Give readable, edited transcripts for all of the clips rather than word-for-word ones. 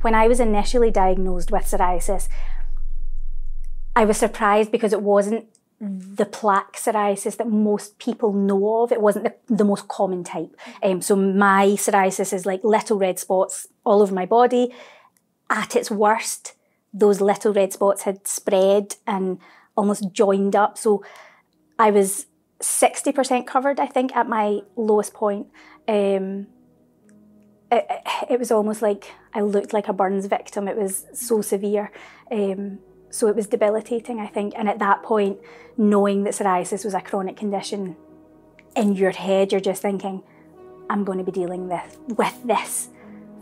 When I was initially diagnosed with psoriasis, I was surprised because it wasn't the plaque psoriasis that most people know of. It wasn't the most common type. So my psoriasis is like little red spots all over my body. At its worst, those little red spots had spread and almost joined up. So I was 60% covered, I think, at my lowest point. It was almost like I looked like a burns victim. It was so severe. So it was debilitating, I think. And at that point, knowing that psoriasis was a chronic condition, in your head, you're just thinking, I'm going to be dealing with this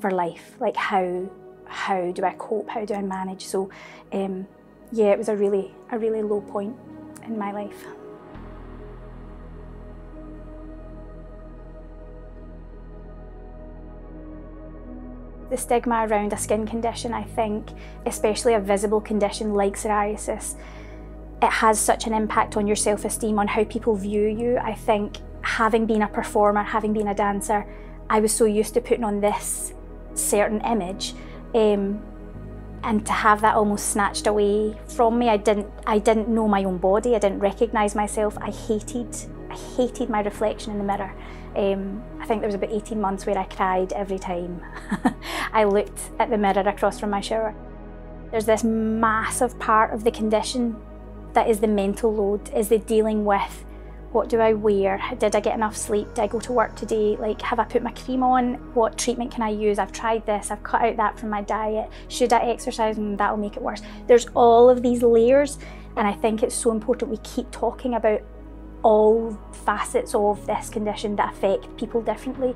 for life. Like, how do I cope? How do I manage? So, yeah, it was a really low point in my life. The stigma around a skin condition, I think, especially a visible condition like psoriasis, it has such an impact on your self-esteem, on how people view you. I think having been a performer, having been a dancer, I was so used to putting on this certain image, and to have that almost snatched away from me. I didn't know my own body, I didn't recognise myself. I hated my reflection in the mirror. I think there was about 18 months where I cried every time I looked at the mirror across from my shower. There's this massive part of the condition that is the mental load, is the dealing with, what do I wear? Did I get enough sleep? Did I go to work today? Like, have I put my cream on? What treatment can I use? I've tried this, I've cut out that from my diet. Should I exercise? And that'll make it worse. There's all of these layers, and I think it's so important we keep talking about all facets of this condition that affect people differently.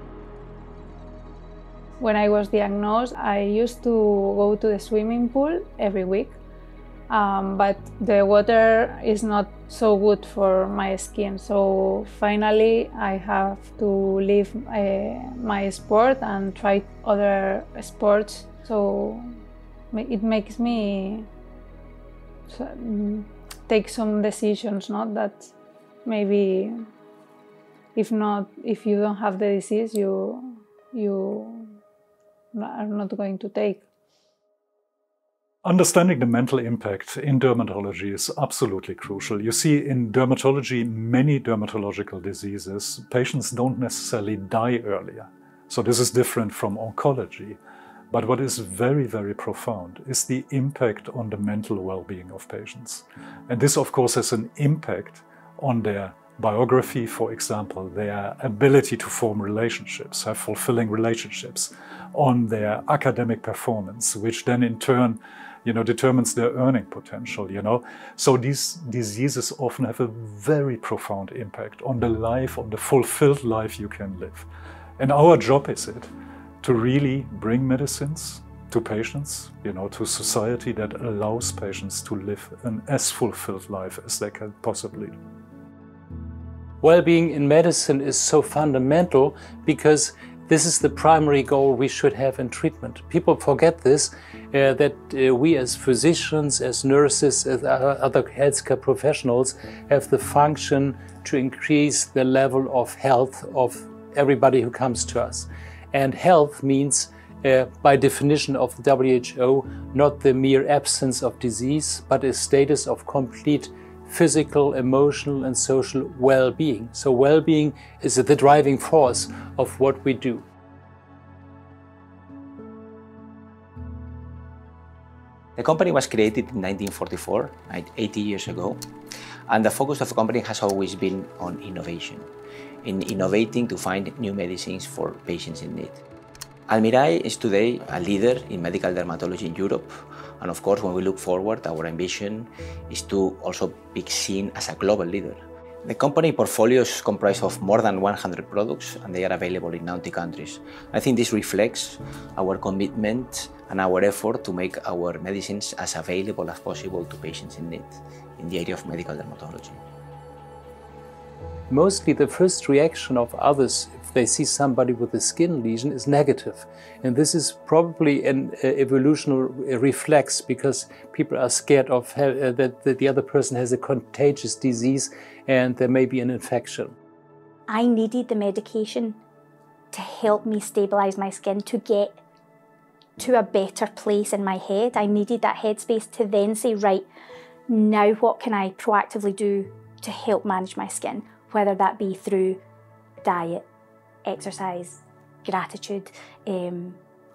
When I was diagnosed, I used to go to the swimming pool every week, but the water is not so good for my skin. So finally, I have to leave my sport and try other sports. So it makes me take some decisions, not that maybe if you don't have the disease, you are not going to take. Understanding the mental impact in dermatology is absolutely crucial. You see, in dermatology, many dermatological diseases, patients don't necessarily die earlier. So this is different from oncology. But what is very, very profound is the impact on the mental well-being of patients. And this, of course, has an impact on their biography, for example, their ability to form relationships, have fulfilling relationships, on their academic performance, which then in turn, determines their earning potential, So these diseases often have a very profound impact on the life, on the fulfilled life you can live. And our job is to really bring medicines to patients, to society that allows patients to live an as fulfilled life as they can possibly. Well-being in medicine is so fundamental because this is the primary goal we should have in treatment. People forget this, that we as physicians, as nurses, as other healthcare professionals have the function to increase the level of health of everybody who comes to us. And health means, by definition of the WHO, not the mere absence of disease, but a status of complete physical, emotional and social well-being. So well-being is the driving force of what we do. The company was created in 1944, 80 years ago, and the focus of the company has always been on innovation, in innovating to find new medicines for patients in need. Almirall is today a leader in medical dermatology in Europe, and of course, when we look forward, our ambition is to also be seen as a global leader. The company portfolio is comprised of more than 100 products, and they are available in 90 countries. I think this reflects our commitment and our effort to make our medicines as available as possible to patients in need in the area of medical dermatology. Mostly the first reaction of others if they see somebody with a skin lesion is negative. And this is probably an evolutionary reflex because people are scared of that the other person has a contagious disease and there may be an infection. I needed the medication to help me stabilise my skin, to get to a better place in my head. I needed that headspace to then say, right, now what can I proactively do to help manage my skin, whether that be through diet, exercise, gratitude,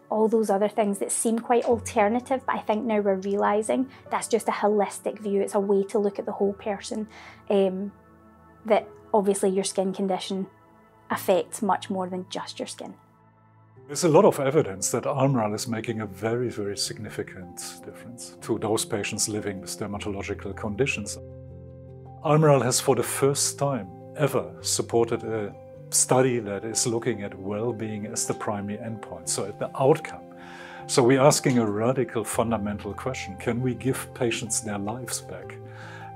all those other things that seem quite alternative, but I think now we're realising that's just a holistic view. It's a way to look at the whole person, that obviously your skin condition affects much more than just your skin. There's a lot of evidence that Almirall is making a very, very significant difference to those patients living with dermatological conditions. Almirall has for the first time ever supported a study that is looking at well-being as the primary endpoint, so at the outcome. So we're asking a radical, fundamental question: can we give patients their lives back?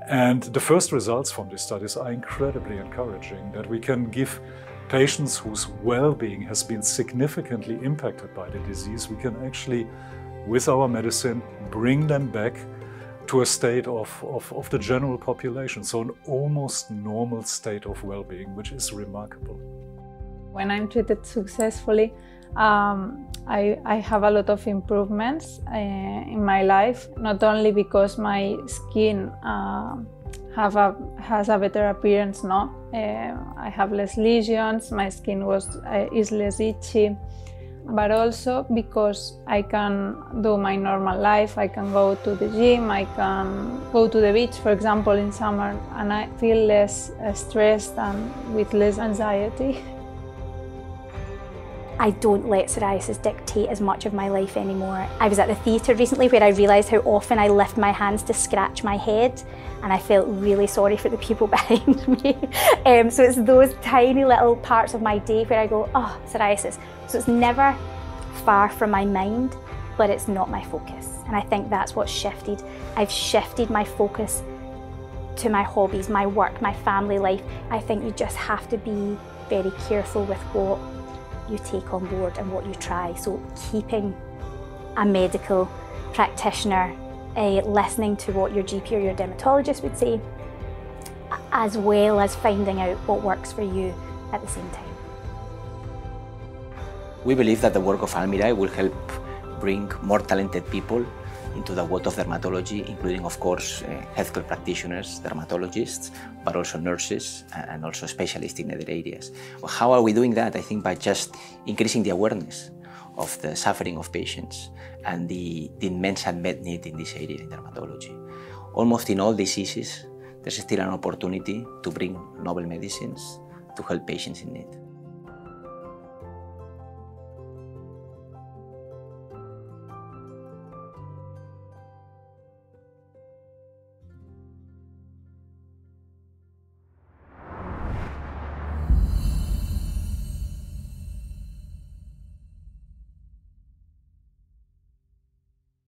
And the first results from these studies are incredibly encouraging, that we can give patients whose well-being has been significantly impacted by the disease, we can actually, with our medicine, bring them back to a state of the general population, so an almost normal state of well-being, which is remarkable. When I'm treated successfully, I have a lot of improvements in my life, not only because my skin has a better appearance now. I have less lesions, my skin is less itchy, but also because I can do my normal life. I can go to the gym, I can go to the beach, for example, in summer, and I feel less stressed and with less anxiety. I don't let psoriasis dictate as much of my life anymore. I was at the theatre recently where I realised how often I lift my hands to scratch my head, and I felt really sorry for the people behind me. So it's those tiny little parts of my day where I go, oh, psoriasis. So it's never far from my mind, but it's not my focus. And I think that's what's shifted. I've shifted my focus to my hobbies, my work, my family life. I think you just have to be very careful with what you take on board and what you try. So keeping a medical practitioner, listening to what your GP or your dermatologist would say, as well as finding out what works for you at the same time. We believe that the work of Almirall will help bring more talented people into the world of dermatology, including, of course, healthcare practitioners, dermatologists, but also nurses and also specialists in other areas. Well, how are we doing that? I think by just increasing the awareness of the suffering of patients and the immense unmet need in this area in dermatology. Almost in all diseases, there's still an opportunity to bring novel medicines to help patients in need.